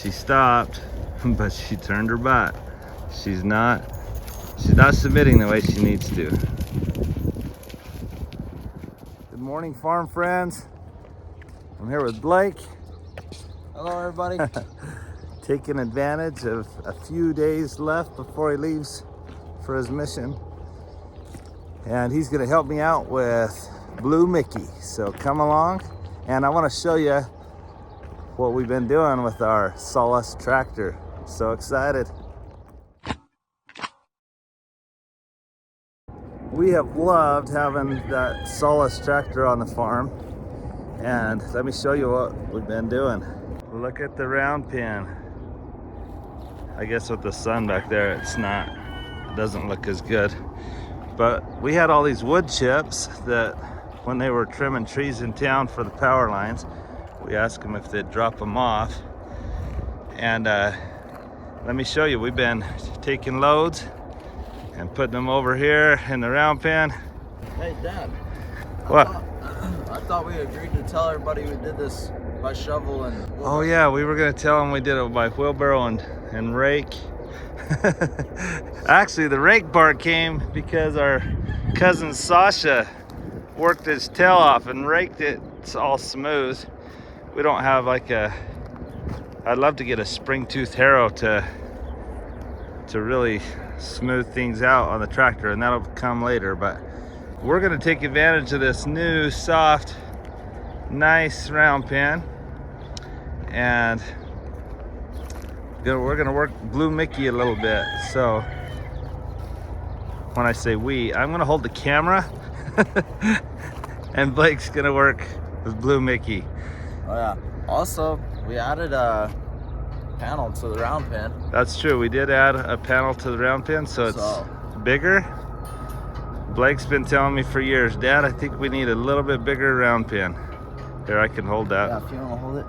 She stopped, but she turned her butt. She's not submitting the way she needs to. Good morning, farm friends. I'm here with Blake. Hello, everybody. Taking advantage of a few days left before he leaves for his mission. And he's gonna help me out with Blue Mickey. So come along, and I wanna show you what we've been doing with our Solace tractor. So excited. We have loved having that Solace tractor on the farm. And let me show you what we've been doing. Look at the round pin. I guess with the sun back there, it doesn't look as good. But we had all these wood chips that when they were trimming trees in town for the power lines, we asked them if they'd drop them off. And let me show you, we've been taking loads and putting them over here in the round pen. Hey, Dad. What? I thought we agreed to tell everybody we did this by shovel and wheelbarrow. Oh yeah, we were gonna tell them we did it by wheelbarrow and rake. Actually, the rake part came because our cousin Sasha worked his tail off and raked it. It's all smooth. We don't have like I'd love to get a spring tooth harrow to really smooth things out on the tractor, and that'll come later. But we're gonna take advantage of this new soft, nice round pen, and we're gonna work Blue Mickey a little bit. So when I say we, I'm gonna hold the camera and Blake's gonna work with Blue Mickey. Oh yeah. Also, we added a panel to the round pin. That's true, we did add a panel to the round pin, so it's bigger. Blake's been telling me for years, Dad, I think we need a little bit bigger round pin. Here, I can hold that. Yeah, if you want to hold it.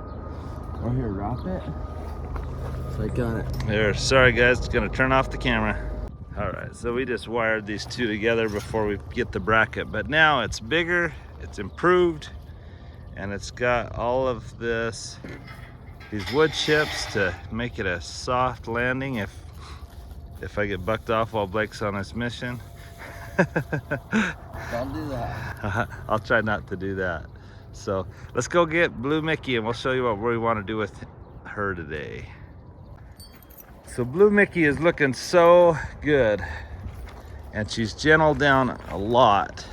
Or here, wrap it. So I got it. There, sorry guys, it's gonna turn off the camera. All right, so we just wired these two together before we get the bracket, but now it's bigger, it's improved, and it's got all of these wood chips to make it a soft landing if I get bucked off while Blake's on his mission. Don't do that. I'll try not to do that. So let's go get Blue Mickey and we'll show you what we want to do with her today. So Blue Mickey is looking so good, and she's gentled down a lot,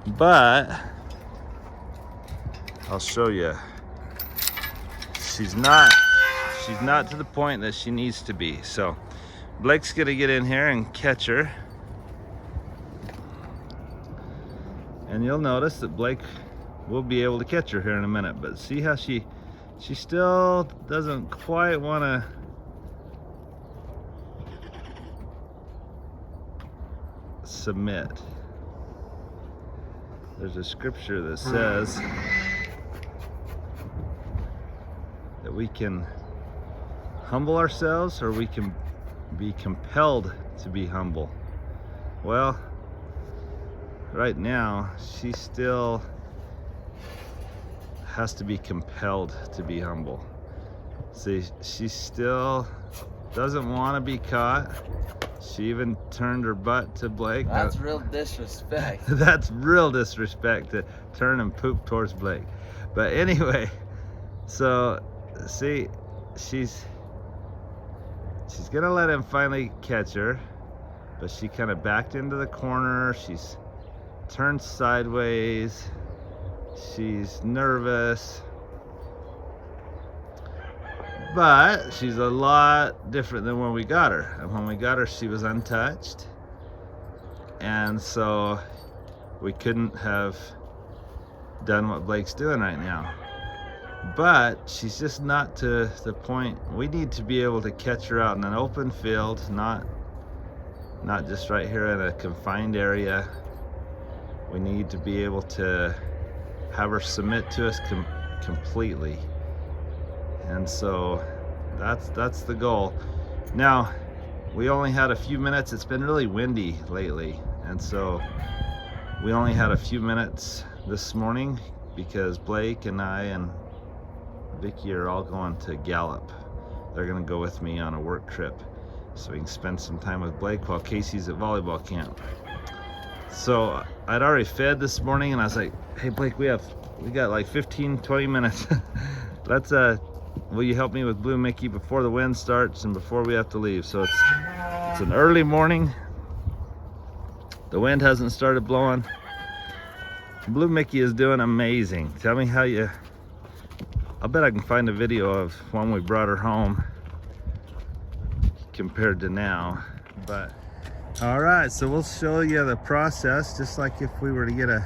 but I'll show you. She's not to the point that she needs to be. So Blake's gonna get in here and catch her. And you'll notice that Blake will be able to catch her here in a minute, but see how she still doesn't quite want to submit. There's a scripture that says that we can humble ourselves or we can be compelled to be humble. Well, right now she still has to be compelled to be humble. See, she still doesn't want to be caught. She even turned her butt to Blake. That's real disrespect. That's real disrespect to turn and poop towards Blake. But anyway, so see, she's gonna let him finally catch her, but she kind of backed into the corner. She's turned sideways. She's nervous, but she's a lot different than when we got her. And when we got her, she was untouched, and so we couldn't have done what Blake's doing right now. But she's just not to the point. We need to be able to catch her out in an open field, not just right here in a confined area. We need to be able to have her submit to us completely. And so that's the goal. Now, we only had a few minutes. It's been really windy lately, and so we only had a few minutes this morning because Blake and I and Vicky are all going to Gallup they're gonna go with me on a work trip so we can spend some time with Blake while Casey's at volleyball camp. So I'd already fed this morning and I was like, hey Blake, we got like 15-20 minutes. Let's will you help me with Blue Mickey before the wind starts and before we have to leave? So it's an early morning. The wind hasn't started blowing. Blue Mickey is doing amazing. Tell me how you, I'll bet I can find a video of when we brought her home compared to now. But all right, so we'll show you the process just like if we were to get a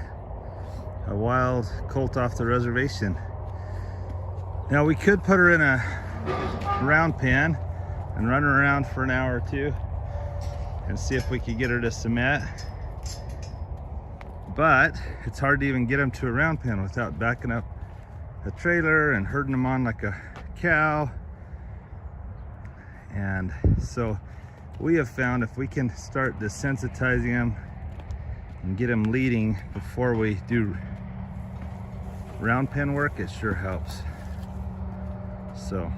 wild colt off the reservation. Now we could put her in a round pen and run her around for an hour or two and see if we could get her to submit. But it's hard to even get them to a round pen without backing up a trailer and herding them on like a cow. And so we have found if we can start desensitizing them and get them leading before we do round pen work, it sure helps. So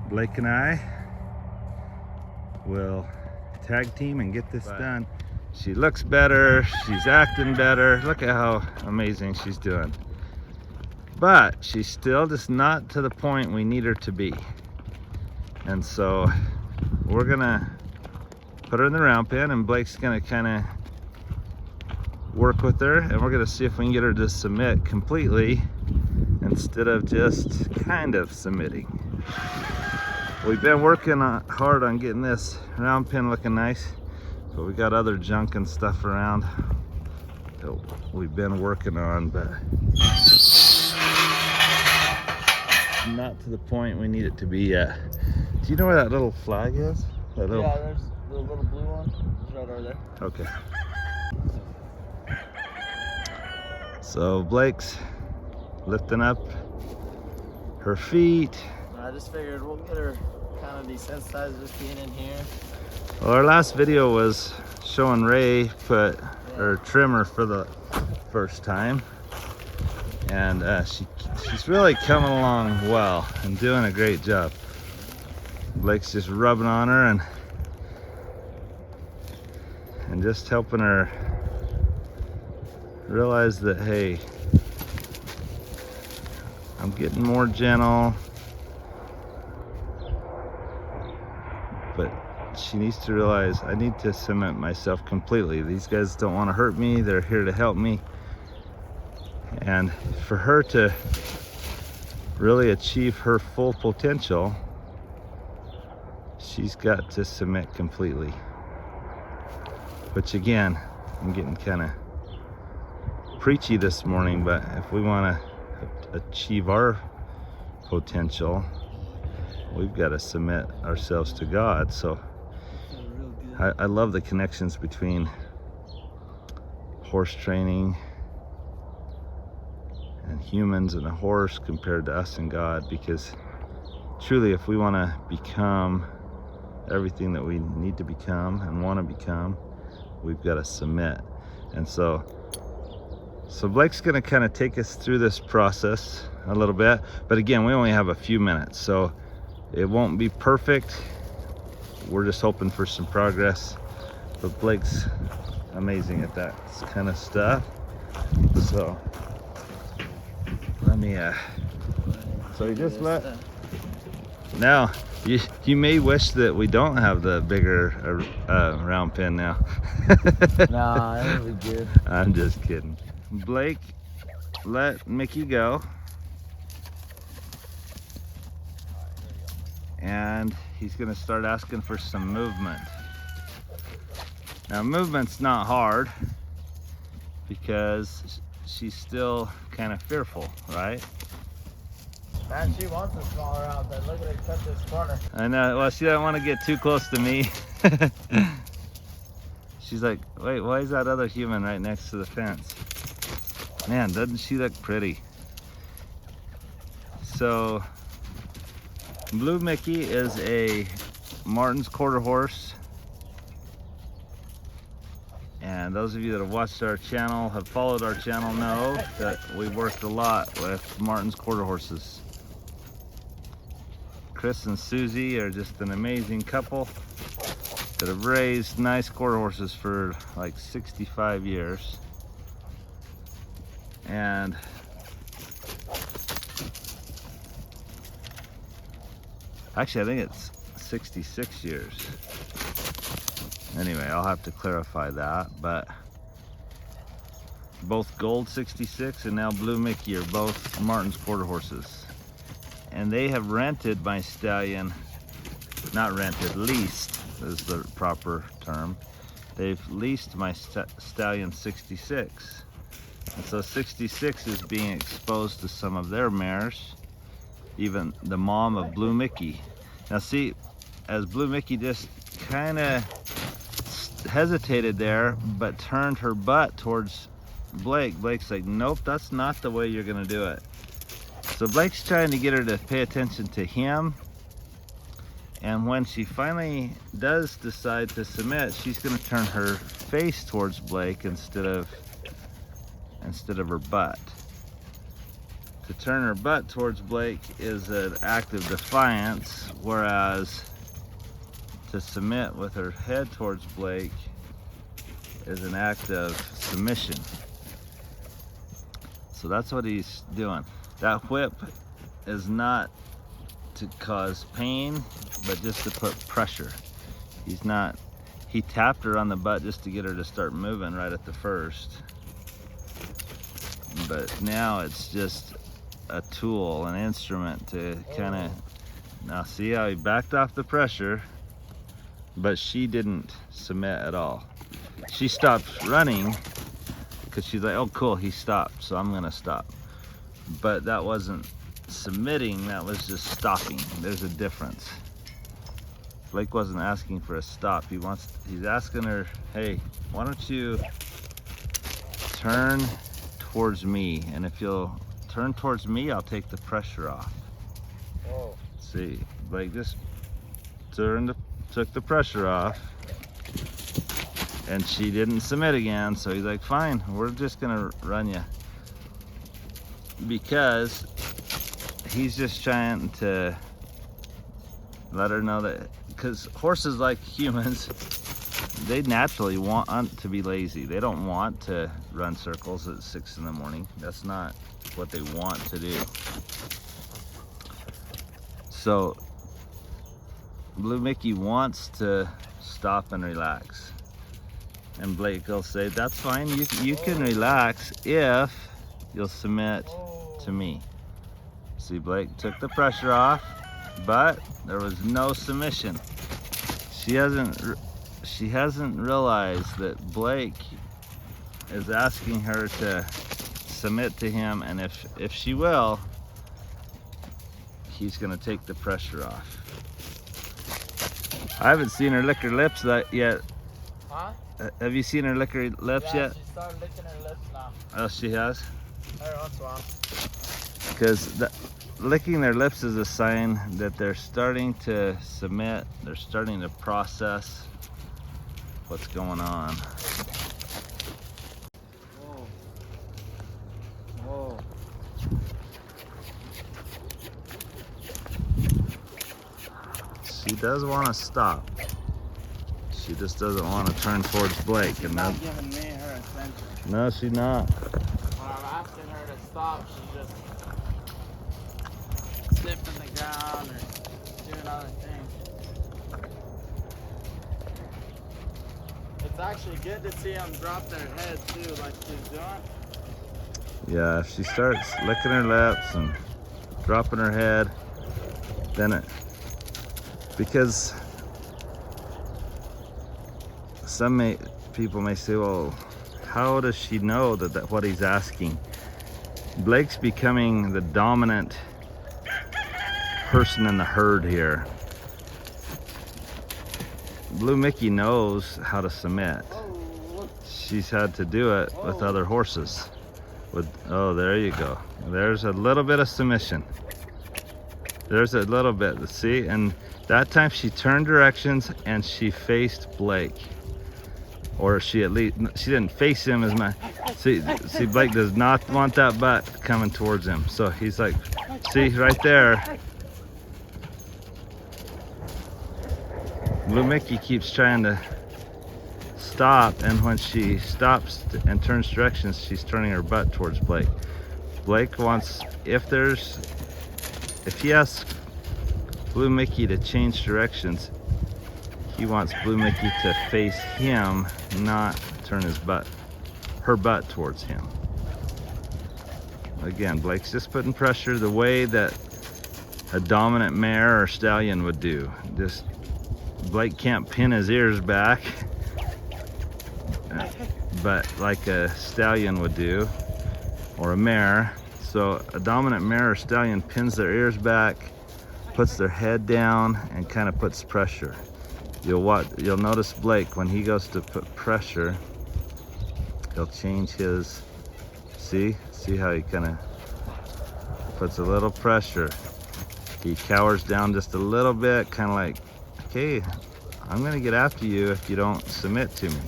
Blake and I will tag team and get this done. She looks better, she's acting better. Look at how amazing she's doing. But she's still just not to the point we need her to be. And so we're gonna put her in the round pen and Blake's gonna kinda work with her and we're gonna see if we can get her to submit completely instead of just kind of submitting. We've been working hard on getting this round pen looking nice, but we got other junk and stuff around that we've been working on, but not to the point we need it to be yet. Do you know where that little flag is? That little... Yeah, there's the little blue one. It's right over there. Okay. So Blake's lifting up her feet. I just figured we'll get her kind of desensitized just being in here. Well, our last video was showing Ray put her trimmer for the first time, and she's really coming along well and doing a great job. Blake's just rubbing on her and just helping her realize that, hey, I'm getting more gentle, but she needs to realize I need to cement myself completely. These guys don't want to hurt me, they're here to help me. And for her to really achieve her full potential, she's got to submit completely. Which again, I'm getting kind of preachy this morning, but if we want to achieve our potential, we've got to submit ourselves to God. So I love the connections between horse training and humans and a horse compared to us and God, because truly if we want to become everything that we need to become and want to become, we've got to submit. And so Blake's going to kind of take us through this process a little bit, but again, we only have a few minutes, so it won't be perfect. We're just hoping for some progress, but Blake's amazing at that kind of stuff. So let me so you just let now you may wish that we don't have the bigger round pin now. Nah, that'll be good. I'm just kidding. Blake, let Mickey go. And he's gonna start asking for some movement. Now movement's not hard because she's still kind of fearful, right? Man, she wants a smaller outfit. Look at her cut this corner. I know, well, she doesn't want to get too close to me. She's like, wait, why is that other human right next to the fence? Man, doesn't she look pretty? So Blue Mickey is a Martin's quarter horse, and those of you that have watched our channel, have followed our channel, know that we worked a lot with Martin's quarter horses. Chris and Susie are just an amazing couple that have raised nice quarter horses for like 65 years. And actually, I think it's 66 years. Anyway, I'll have to clarify that, but both Gold 66 and now Blue Mickey are both Martin's quarter horses. And they have rented my stallion, not rented, leased is the proper term. They've leased my stallion 66. And so 66 is being exposed to some of their mares, even the mom of Blue Mickey. Now see, as Blue Mickey just kind of hesitated there, but turned her butt towards Blake. Blake's like, nope, that's not the way you're gonna do it. So Blake's trying to get her to pay attention to him. And when she finally does decide to submit, she's gonna turn her face towards Blake instead of her butt. To turn her butt towards Blake is an act of defiance, whereas to submit with her head towards Blake is an act of submission. So that's what he's doing. That whip is not to cause pain, but just to put pressure. He tapped her on the butt just to get her to start moving right at the first. But now it's just a tool, an instrument to kind of, now see how he backed off the pressure, but she didn't submit at all. She stopped running because she's like, oh cool, he stopped, so I'm gonna stop. But that wasn't submitting, that was just stopping. There's a difference. Blake wasn't asking for a stop. He's asking her, hey, why don't you turn towards me, and if you'll turn towards me, I'll take the pressure off. Whoa. See, Blake just took the pressure off, and she didn't submit again, so he's like, fine, we're just gonna run you. Because he's just trying to let her know that, because horses, like humans, they naturally want to be lazy. They don't want to run circles at 6 in the morning. That's not what they want to do. So Blue Mickey wants to stop and relax. And Blake will say, that's fine, you can relax if you'll submit to me. See, Blake took the pressure off, but there was no submission. She hasn't realized that Blake is asking her to submit to him, and if she will, he's gonna take the pressure off. I haven't seen her lick her lips yet. Huh? Have you seen her lick her lips yet? She started licking her lips now. Oh, she has? Every once in a while. Because licking their lips is a sign that they're starting to submit, they're starting to process what's going on. Whoa. Whoa. She does want to stop. She just doesn't want to turn towards Blake. And Not giving me her attention. no, she's not. When I'm asking her to stop, she's just sniffing the ground or doing other things. It's actually good to see them drop their head too, like she's doing. Yeah, if she starts licking her lips and dropping her head, then because some people may say, well, how does she know that what he's asking? Blake's becoming the dominant person in the herd here. Blue Mickey knows how to submit. She's had to do it with other horses. Oh, there you go. There's a little bit of submission. There's a little bit, see? And that time she turned directions and she faced Blake. Or she didn't face him as much. See, Blake does not want that butt coming towards him. So he's like, see, right there. Blue Mickey keeps trying to stop, and when she stops and turns directions, she's turning her butt towards Blake. Blake wants, if he asks Blue Mickey to change directions, he wants Blue Mickey to face him, not turn her butt towards him. Again, Blake's just putting pressure the way that a dominant mare or stallion would do. Just Blake can't pin his ears back, but like a stallion would do, or a mare. So a dominant mare or stallion pins their ears back, puts their head down, and kind of puts pressure. You'll notice Blake, when he goes to put pressure, he'll change his, see how he kind of puts a little pressure. He cowers down just a little bit, kind of like, okay, I'm gonna get after you if you don't submit to me.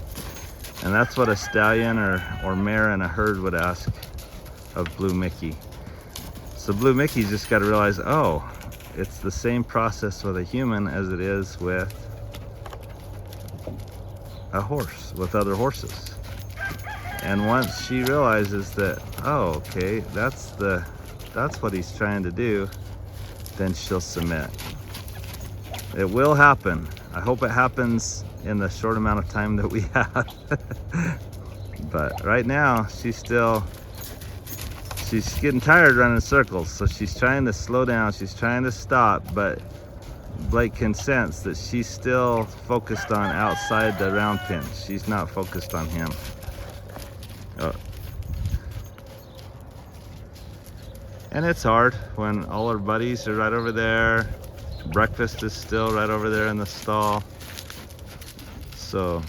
And that's what a stallion or mare in a herd would ask of Blue Mickey. So Blue Mickey's just got to realize, oh, it's the same process with a human as it is with a horse, with other horses. And once she realizes that, oh, okay, that's what he's trying to do, then she'll submit. It will happen. I hope it happens in the short amount of time that we have. But right now, she's getting tired running in circles, so she's trying to slow down, she's trying to stop, but Blake can sense that she's still focused on outside the round pin. She's not focused on him. Oh. And it's hard when all her buddies are right over there. Breakfast is still right over there in the stall. So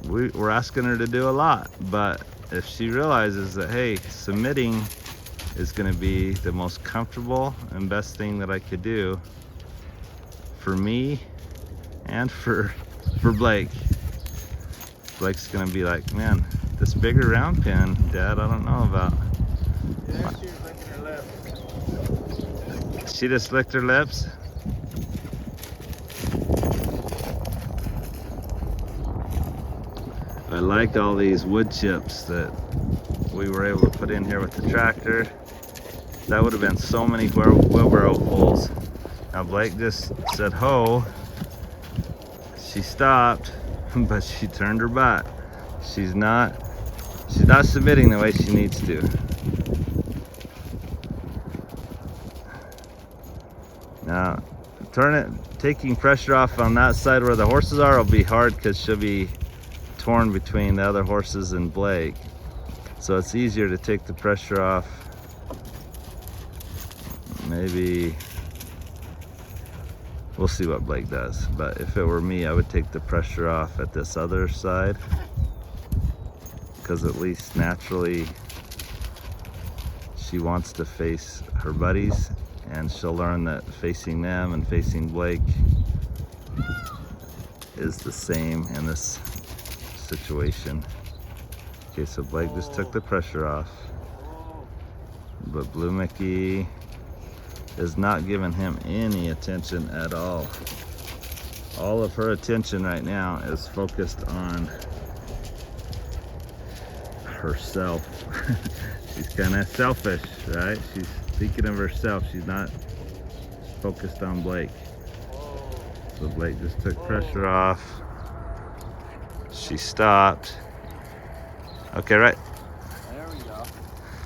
we're asking her to do a lot, but if she realizes that, hey, submitting is going to be the most comfortable and best thing that I could do for me and for Blake. Blake's going to be like, man, this bigger round pin, Dad, I don't know about. Yeah, she was licking her lips. She just licked her lips? I like all these wood chips that we were able to put in here with the tractor. That would have been so many wheelbarrow pulls. Now Blake just said ho. She stopped, but she turned her butt. She's not submitting the way she needs to. Now, taking pressure off on that side where the horses are will be hard because she'll be torn between the other horses and Blake. So it's easier to take the pressure off. Maybe, we'll see what Blake does. But if it were me, I would take the pressure off at this other side, because at least naturally she wants to face her buddies, and she'll learn that facing them and facing Blake is the same in this situation. Okay, so Blake just took the pressure off, but Blue Mickey is not giving him any attention at all. All of her attention right now is focused on herself. She's kind of selfish, right? She's thinking of herself. She's not focused on Blake. So Blake just took pressure off. She stopped. Okay, right. There we go.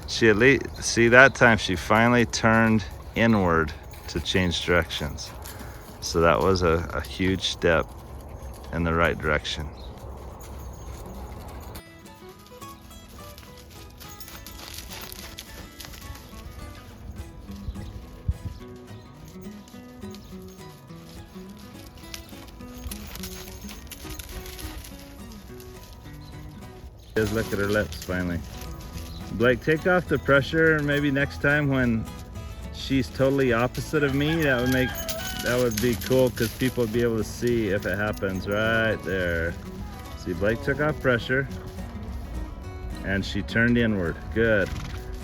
She at least, see, that time she finally turned inward to change directions. So that was a huge step in the right direction. Just look at her lips finally. Blake, take off the pressure. Maybe next time when she's totally opposite of me, that would be cool, because people would be able to see if it happens right there. See, Blake took off pressure and she turned inward. Good.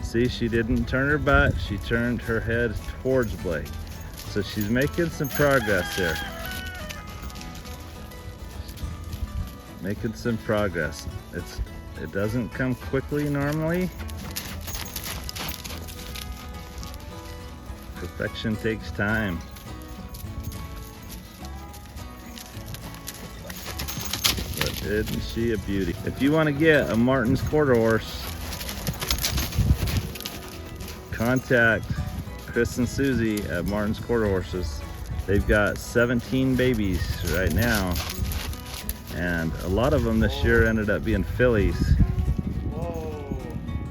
See, she didn't turn her butt, she turned her head towards Blake. So she's making some progress here. making some progress. It doesn't come quickly normally. Perfection takes time. But isn't she a beauty? If you want to get a Martin's quarter horse, contact Chris and Susie at Martin's Quarter Horses. They've got 17 babies right now, and a lot of them this year ended up being fillies.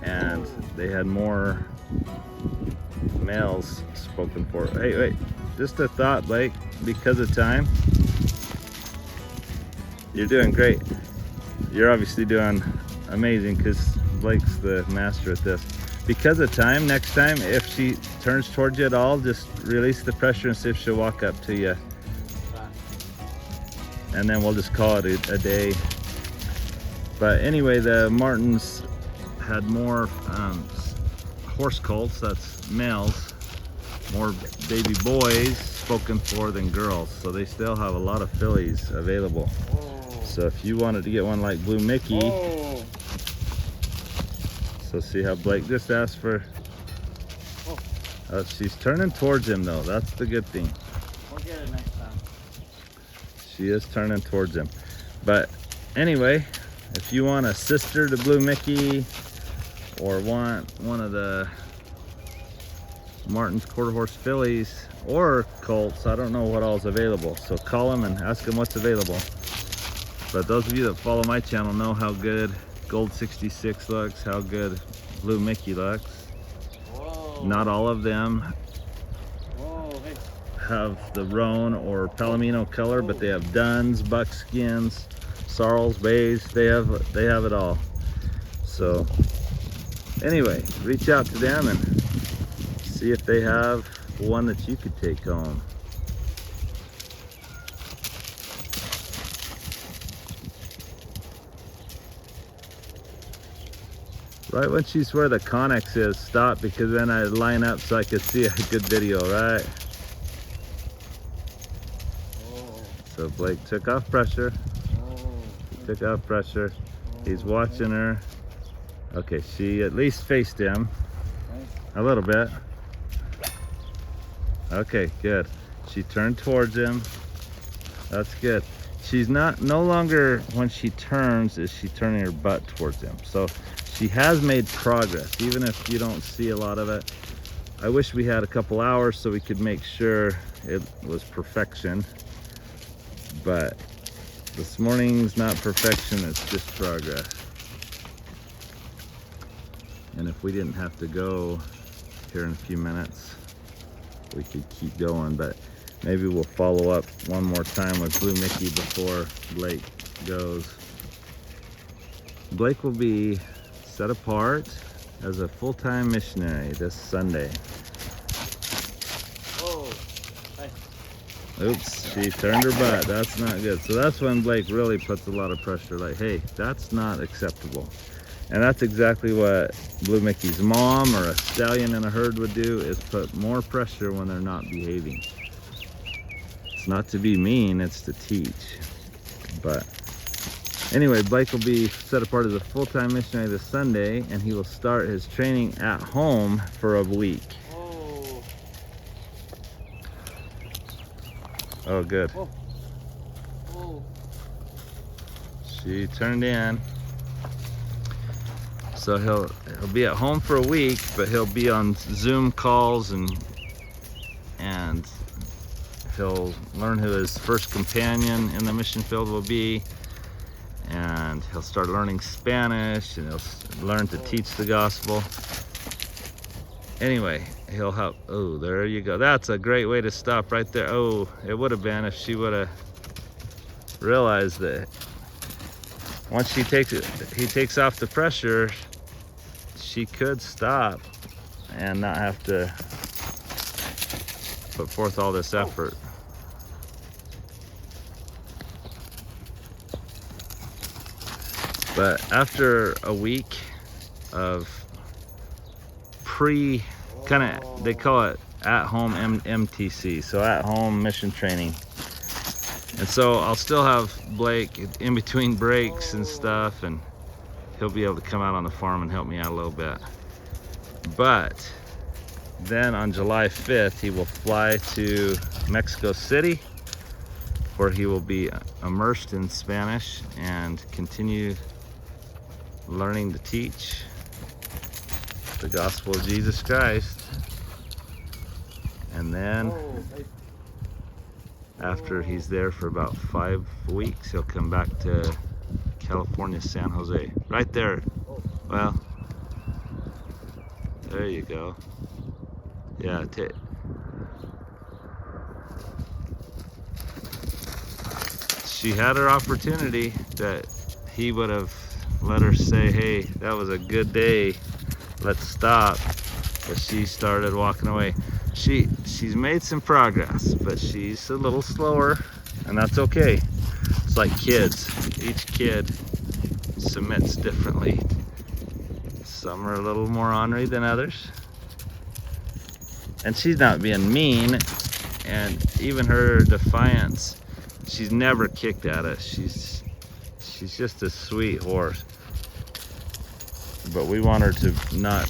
And they had more males spoken for. Hey, wait, just a thought, Blake, because of time. You're doing great. You're obviously doing amazing because Blake's the master at this. Because of time, next time, if she turns towards you at all, just release the pressure and see if she'll walk up to you. And then we'll just call it a day. But anyway, the Martins had more horse colts, that's males, more baby boys spoken for than girls. So they still have a lot of fillies available. So if you wanted to get one like Blue Mickey, so see how Blake just asked for. She's turning towards him though. That's the good thing. We'll get it next time. She is turning towards him. But anyway, if you want a sister to Blue Mickey or want one of the Martin's quarter horse fillies or colts, I don't know what all is available. So call them and ask them what's available. But those of you that follow my channel know how good Gold 66 looks, how good Blue Mickey looks. Whoa. Not all of them Hey. have the roan or palomino color, but they have duns, buckskins, sorrels, bays. They have it all. So anyway, reach out to them and see if they have one that you could take home. Right when she's where the Connex is, stop, because then I line up so I could see a good video, right? So Blake took off pressure. He took off pressure. He's watching her. Okay, she at least faced him a little bit. Okay, good. She turned towards him. That's good. She's no longer, when she turns, is she turning her butt towards him. So she has made progress, even if you don't see a lot of it. I wish we had a couple hours so we could make sure it was perfection. But this morning's not perfection, it's just progress. And if we didn't have to go here in a few minutes, we could keep going. But maybe we'll follow up one more time with Blue Mickey before Blake goes. Blake will be set apart as a full-time missionary this Sunday. Oops, she turned her butt. That's not good. So that's when Blake really puts a lot of pressure, like, hey, that's not acceptable. And that's exactly what Blue Mickey's mom or a stallion in a herd would do, is put more pressure when they're not behaving. It's not to be mean, it's to teach. But anyway, Blake will be set apart as a full-time missionary this Sunday, and he will start his training at home for a week. Oh, good. She turned in. So he'll be at home for a week, but he'll be on Zoom calls and he'll learn who his first companion in the mission field will be, and he'll start learning Spanish, and he'll learn to teach the gospel. Anyway, he'll help. Oh, there you go. That's a great way to stop right there. Oh, it would have been if she would have realized that once he takes off the pressure, she could stop and not have to put forth all this effort. But after a week of they call it at-home MTC, so at-home mission training. And so I'll still have Blake in between breaks and stuff, and he'll be able to come out on the farm and help me out a little bit. But then on July 5th, he will fly to Mexico City, where he will be immersed in Spanish and continue learning to teach the gospel of Jesus Christ. And then after he's there for about 5 weeks, he'll come back to California, San Jose. Right there. Well, there you go. Yeah, she had her opportunity that he would have let her say, hey, that was a good day, let's stop. But she started walking away. She's made some progress, but she's a little slower, and that's okay. It's like kids. Each kid submits differently. Some are a little more ornery than others. And she's not being mean, and even her defiance, she's never kicked at it. She's just a sweet horse. But we want her to not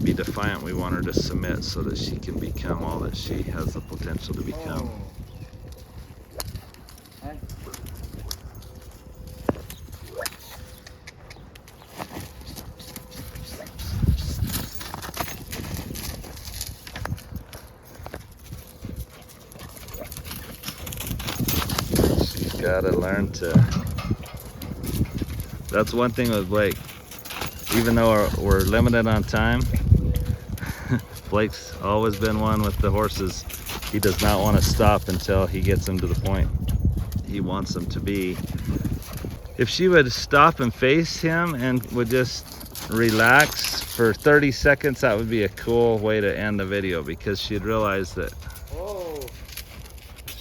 be defiant. We want her to submit so that she can become all that she has the potential to become. She's got to learn to. That's one thing with Blake. Even though we're limited on time, Blake's always been one with the horses. He does not want to stop until he gets them to the point he wants them to be. If she would stop and face him and would just relax for 30 seconds, that would be a cool way to end the video, because she'd realize that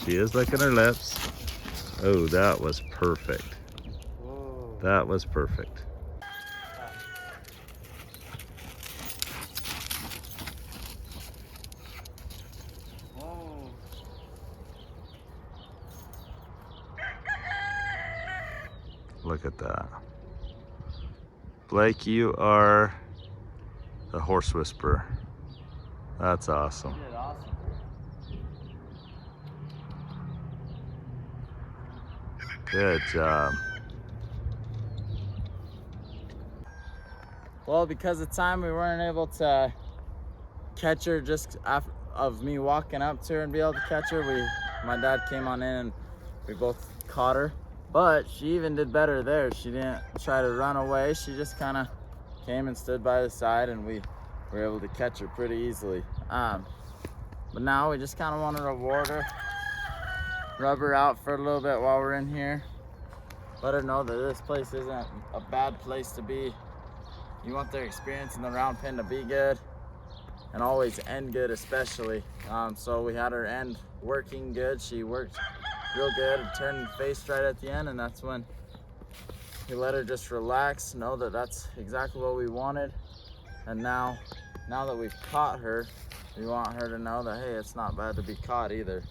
she is licking her lips. Oh, that was perfect. That was perfect. Look at that. Blake, you are the horse whisperer. That's awesome. Good job. Well, because of time, we weren't able to catch her just after of me walking up to her and be able to catch her. My dad came on in and we both caught her. But she even did better there. She didn't try to run away. She just kind of came and stood by the side, and we were able to catch her pretty easily. But now we just kind of want to reward her, rub her out for a little bit while we're in here. Let her know that this place isn't a bad place to be. You want their experience in the round pen to be good and always end good, especially. So we had her end working good. She worked real good and turned face right at the end, and that's when we let her just relax, know that that's exactly what we wanted. And now that we've caught her, we want her to know that, hey, it's not bad to be caught either.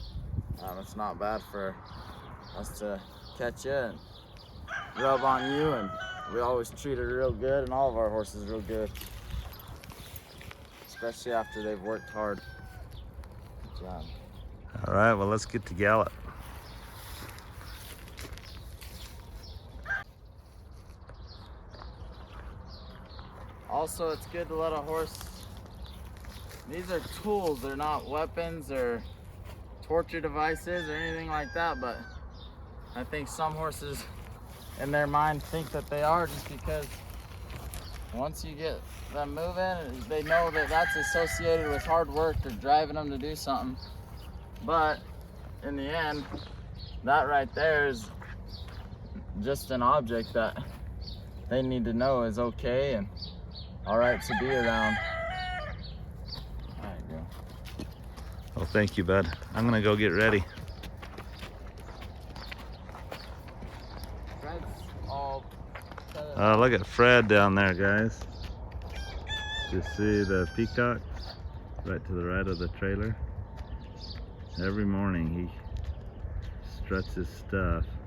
It's not bad for us to catch you and rub on you, and we always treat her real good, and all of our horses real good, especially after they've worked hard. Good job. All right, well, let's get to gallop. Also, it's good to let a horse, these are tools, they're not weapons or torture devices or anything like that, but I think some horses in their mind think that they are, just because once you get them moving, they know that that's associated with hard work or driving them to do something. But in the end, that right there is just an object that they need to know is okay and all right to be around. There you go. Well, thank you, bud. I'm gonna go get ready. Fred's all Look at Fred down there, guys. You see the peacock right to the right of the trailer? Every morning struts his stuff.